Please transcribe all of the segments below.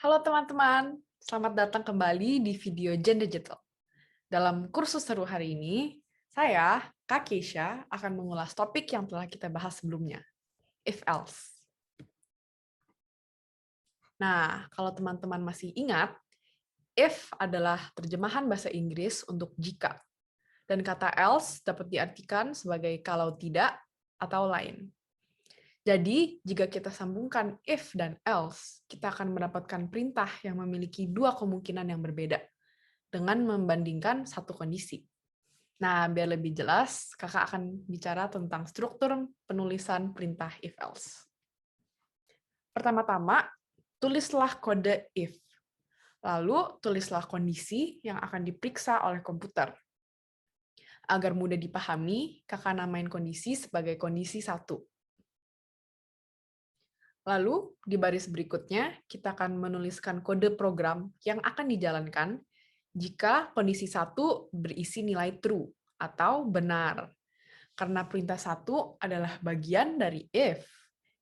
Halo teman-teman, selamat datang kembali di video Gen Digital. Dalam kursus seru hari ini, saya, Kak Keisha, akan mengulas topik yang telah kita bahas sebelumnya, if-else. Nah, kalau teman-teman masih ingat, if adalah terjemahan bahasa Inggris untuk jika, dan kata else dapat diartikan sebagai kalau tidak atau lain. Jadi, jika kita sambungkan if dan else, kita akan mendapatkan perintah yang memiliki dua kemungkinan yang berbeda, dengan membandingkan satu kondisi. Nah, biar lebih jelas, kakak akan bicara tentang struktur penulisan perintah if-else. Pertama-tama, tulislah kode if. Lalu, tulislah kondisi yang akan diperiksa oleh komputer. Agar mudah dipahami, kakak namain kondisi sebagai kondisi 1. Lalu, di baris berikutnya, kita akan menuliskan kode program yang akan dijalankan jika kondisi 1 berisi nilai true atau benar. Karena perintah 1 adalah bagian dari if,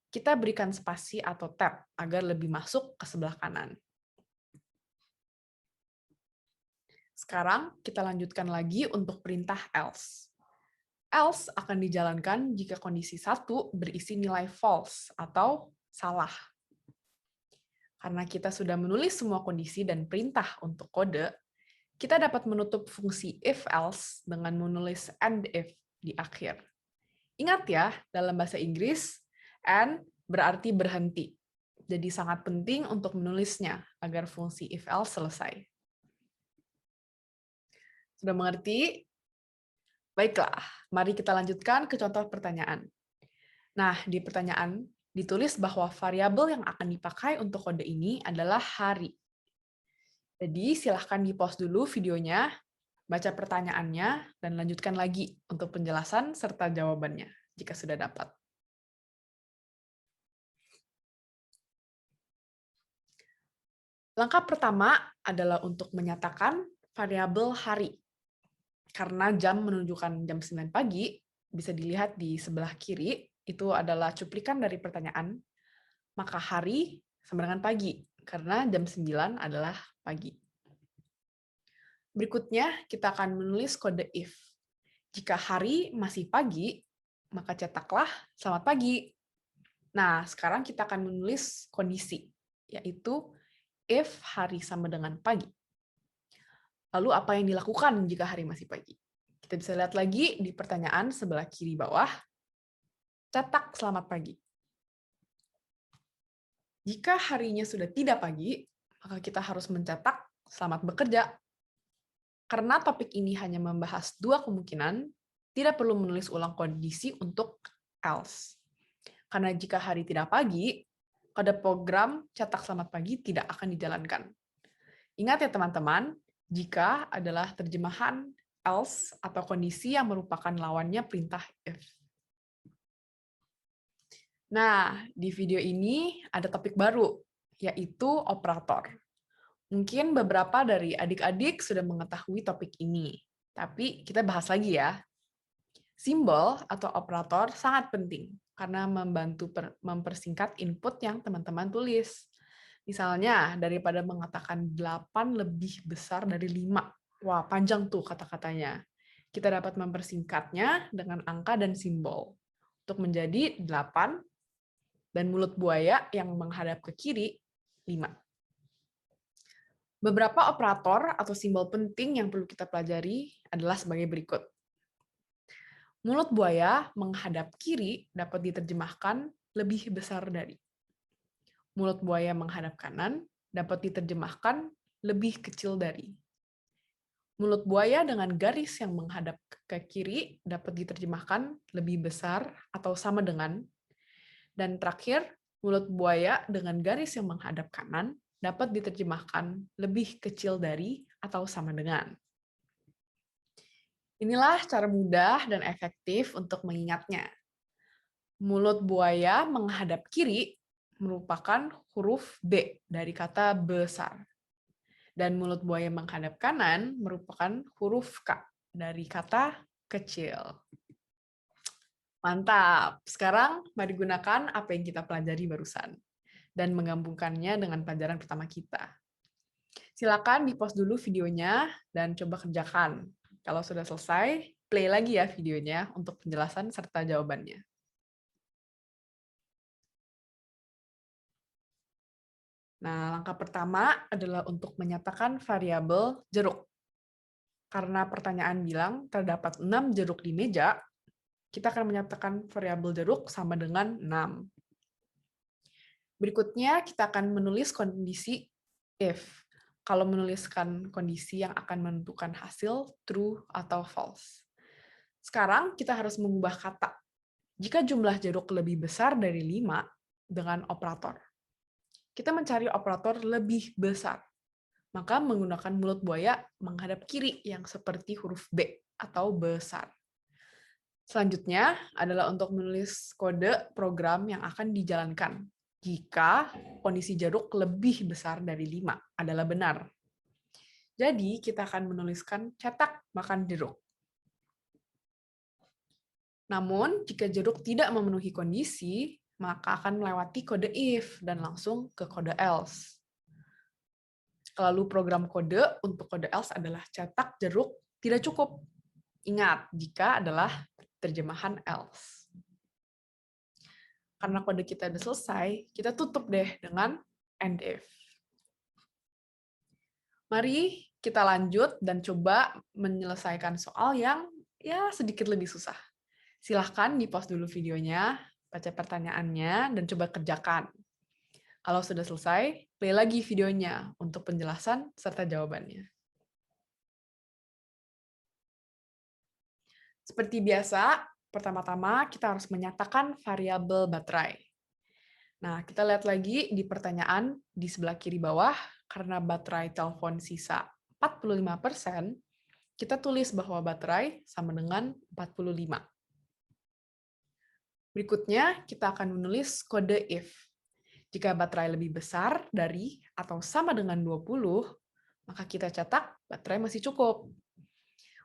kita berikan spasi atau tab agar lebih masuk ke sebelah kanan. Sekarang kita lanjutkan lagi untuk perintah else. Else akan dijalankan jika kondisi 1 berisi nilai false atau salah. Karena kita sudah menulis semua kondisi dan perintah untuk kode, kita dapat menutup fungsi if-else dengan menulis and if di akhir. Ingat ya, dalam bahasa Inggris, and berarti berhenti. Jadi sangat penting untuk menulisnya agar fungsi if-else selesai. Sudah mengerti? Baiklah, mari kita lanjutkan ke contoh pertanyaan. Nah, di pertanyaan ditulis bahwa variabel yang akan dipakai untuk kode ini adalah hari. Jadi silahkan di-pause dulu videonya, baca pertanyaannya, dan lanjutkan lagi untuk penjelasan serta jawabannya, jika sudah dapat. Langkah pertama adalah untuk menyatakan variabel hari. Karena jam menunjukkan jam 9 pagi, bisa dilihat di sebelah kiri, itu adalah cuplikan dari pertanyaan, maka hari sama dengan pagi, karena jam 9 adalah pagi. Berikutnya, kita akan menulis kode if. Jika hari masih pagi, maka cetaklah selamat pagi. Nah, sekarang kita akan menulis kondisi, yaitu if hari sama dengan pagi. Lalu apa yang dilakukan jika hari masih pagi? Kita bisa lihat lagi di pertanyaan sebelah kiri bawah, cetak selamat pagi. Jika harinya sudah tidak pagi, maka kita harus mencetak selamat bekerja. Karena topik ini hanya membahas dua kemungkinan, tidak perlu menulis ulang kondisi untuk else. Karena jika hari tidak pagi, kode program cetak selamat pagi tidak akan dijalankan. Ingat ya teman-teman, jika adalah terjemahan else atau kondisi yang merupakan lawannya perintah if. Nah, di video ini ada topik baru, yaitu operator. Mungkin beberapa dari adik-adik sudah mengetahui topik ini, tapi kita bahas lagi ya. Simbol atau operator sangat penting, karena membantu mempersingkat input yang teman-teman tulis. Misalnya, daripada mengatakan 8 lebih besar dari 5. Wah, panjang tuh kata-katanya. Kita dapat mempersingkatnya dengan angka dan simbol. Untuk menjadi 8, dan mulut buaya yang menghadap ke kiri, 5. Beberapa operator atau simbol penting yang perlu kita pelajari adalah sebagai berikut. Mulut buaya menghadap kiri dapat diterjemahkan lebih besar dari. Mulut buaya menghadap kanan dapat diterjemahkan lebih kecil dari. Mulut buaya dengan garis yang menghadap ke kiri dapat diterjemahkan lebih besar atau sama dengan. Dan terakhir, mulut buaya dengan garis yang menghadap kanan dapat diterjemahkan lebih kecil dari atau sama dengan. Inilah cara mudah dan efektif untuk mengingatnya. Mulut buaya menghadap kiri merupakan huruf B dari kata besar. Dan mulut buaya menghadap kanan merupakan huruf K dari kata kecil. Mantap. Sekarang mari gunakan apa yang kita pelajari barusan. dan menggabungkannya dengan pelajaran pertama kita. Silakan di-pause dulu videonya dan coba kerjakan. Kalau sudah selesai, play lagi ya videonya untuk penjelasan serta jawabannya. Nah, langkah pertama adalah untuk menyatakan variabel jeruk. Karena pertanyaan bilang terdapat 6 jeruk di meja, kita akan menyatakan variabel jeruk sama dengan 6. Berikutnya, kita akan menulis kondisi if. Kalau menuliskan kondisi yang akan menentukan hasil true atau false. Sekarang kita harus mengubah kata. Jika jumlah jeruk lebih besar dari 5 dengan operator. Kita mencari operator lebih besar. Maka menggunakan mulut buaya menghadap kiri yang seperti huruf B atau besar. Selanjutnya adalah untuk menulis kode program yang akan dijalankan jika kondisi jeruk lebih besar dari 5 adalah benar. Jadi, kita akan menuliskan cetak makan jeruk. Namun, jika jeruk tidak memenuhi kondisi, maka akan melewati kode if dan langsung ke kode else. Lalu program kode untuk kode else adalah cetak jeruk tidak cukup. Ingat, jika adalah terjemahan else. Karena kode kita sudah selesai, kita tutup deh dengan end if. Mari kita lanjut dan coba menyelesaikan soal yang sedikit lebih susah. Silahkan di-pause dulu videonya, baca pertanyaannya, dan coba kerjakan. Kalau sudah selesai, play lagi videonya untuk penjelasan serta jawabannya. Seperti biasa, pertama-tama kita harus menyatakan variabel baterai. Nah, kita lihat lagi di pertanyaan di sebelah kiri bawah, karena baterai telepon sisa 45%, kita tulis bahwa baterai sama dengan 45. Berikutnya, kita akan menulis kode if. Jika baterai lebih besar dari atau sama dengan 20, maka kita cetak baterai masih cukup.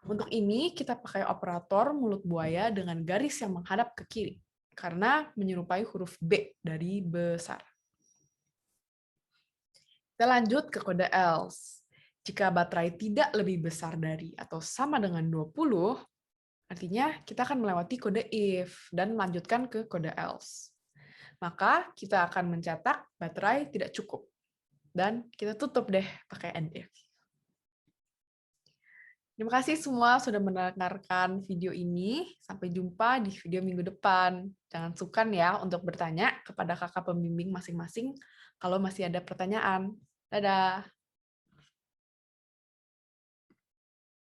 Untuk ini, kita pakai operator mulut buaya dengan garis yang menghadap ke kiri, karena menyerupai huruf B dari besar. Kita lanjut ke kode else. Jika baterai tidak lebih besar dari atau sama dengan 20, artinya kita akan melewati kode if dan melanjutkan ke kode else. Maka kita akan mencetak baterai tidak cukup. Dan kita tutup deh pakai end if. Terima kasih semua sudah mendengarkan video ini. Sampai jumpa di video minggu depan. Jangan sungkan ya untuk bertanya kepada kakak pembimbing masing-masing kalau masih ada pertanyaan. Dadah!